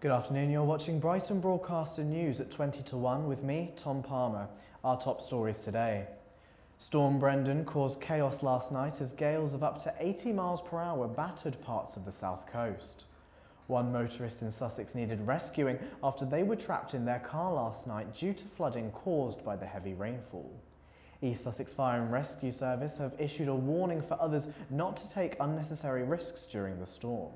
Good afternoon, you're watching Brighton Broadcaster News at 20 to 1 with me, Tom Palmer. Our top stories today. Storm Brendan caused chaos last night as gales of up to 80 miles per hour battered parts of the south coast. One motorist in Sussex needed rescuing after they were trapped in their car last night due to flooding caused by the heavy rainfall. East Sussex Fire and Rescue Service have issued a warning for others not to take unnecessary risks during the storm.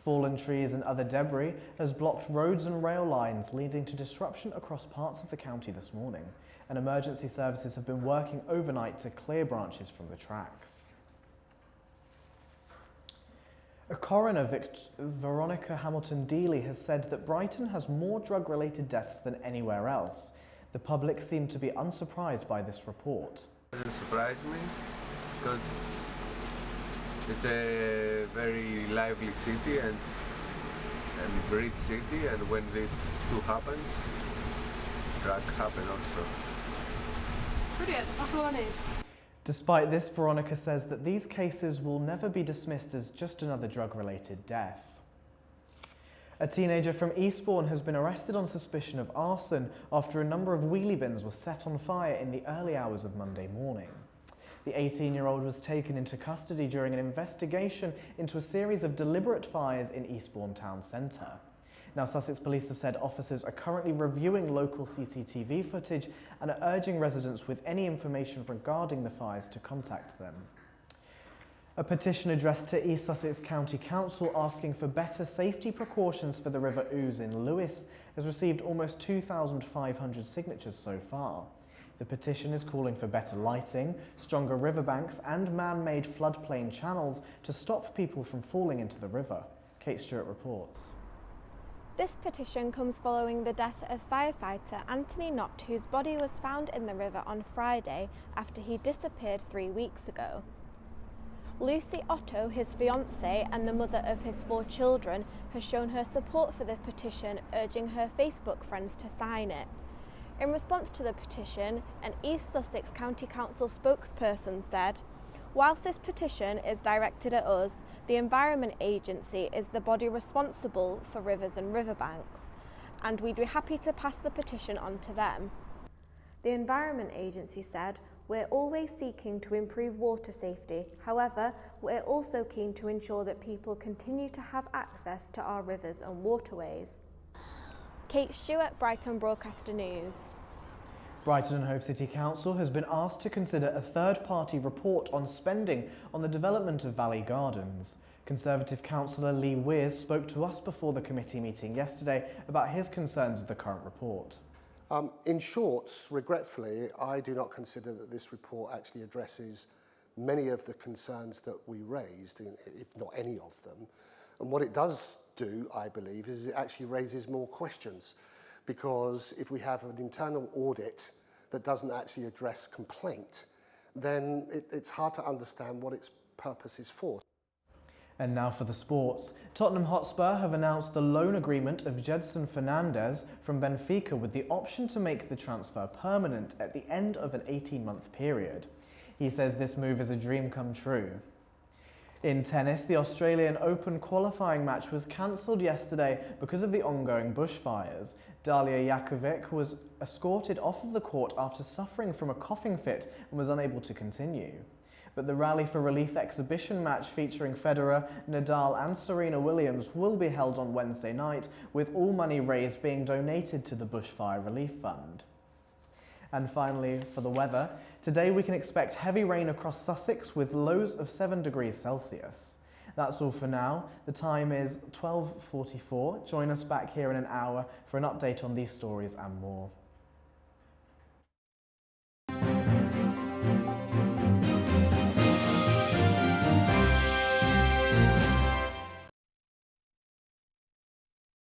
Fallen trees and other debris has blocked roads and rail lines, leading to disruption across parts of the county this morning, and emergency services have been working overnight to clear branches from the tracks. A coroner, Veronica Hamilton-Dealey, has said that Brighton has more drug-related deaths than anywhere else. The public seemed to be unsurprised by this report. It doesn't surprise me because it's a very lively city and rich city, and when this too happens, drug happen also. Brilliant, that's all I need. Despite this, Veronica says that these cases will never be dismissed as just another drug-related death. A teenager from Eastbourne has been arrested on suspicion of arson after a number of wheelie bins were set on fire in the early hours of Monday morning. The 18-year-old was taken into custody during an investigation into a series of deliberate fires in Eastbourne town centre. Now, Sussex Police have said officers are currently reviewing local CCTV footage and are urging residents with any information regarding the fires to contact them. A petition addressed to East Sussex County Council asking for better safety precautions for the River Ouse in Lewes has received almost 2,500 signatures so far. The petition is calling for better lighting, stronger riverbanks and man-made floodplain channels to stop people from falling into the river. Kate Stewart reports. This petition comes following the death of firefighter Anthony Knott, whose body was found in the river on Friday after he disappeared 3 weeks ago. Lucy Otto, his fiancée and the mother of his 4 children, has shown her support for the petition, urging her Facebook friends to sign it. In response to the petition, an East Sussex County Council spokesperson said, "Whilst this petition is directed at us, the Environment Agency is the body responsible for rivers and riverbanks, and we'd be happy to pass the petition on to them." The Environment Agency said, "We're always seeking to improve water safety. However, we're also keen to ensure that people continue to have access to our rivers and waterways." Kate Stewart, Brighton Broadcaster News. Brighton and Hove City Council has been asked to consider a third-party report on spending on the development of Valley Gardens. Conservative councillor Lee Weirs spoke to us before the committee meeting yesterday about his concerns with the current report. In short, regretfully, I do not consider that this report actually addresses many of the concerns that we raised, if not any of them. And what it does do, I believe, is it actually raises more questions. Because if we have an internal audit that doesn't actually address complaint, then it's hard to understand what its purpose is for. And now for the sports. Tottenham Hotspur have announced the loan agreement of Gedson Fernandes from Benfica with the option to make the transfer permanent at the end of an 18-month period. He says this move is a dream come true. In tennis, the Australian Open qualifying match was cancelled yesterday because of the ongoing bushfires. Dalia Jakovic was escorted off of the court after suffering from a coughing fit and was unable to continue. But the Rally for Relief exhibition match featuring Federer, Nadal and Serena Williams will be held on Wednesday night, with all money raised being donated to the Bushfire Relief Fund. And finally, for the weather, today we can expect heavy rain across Sussex with lows of 7 degrees Celsius. That's all for now. The time is 12:44. Join us back here in an hour for an update on these stories and more.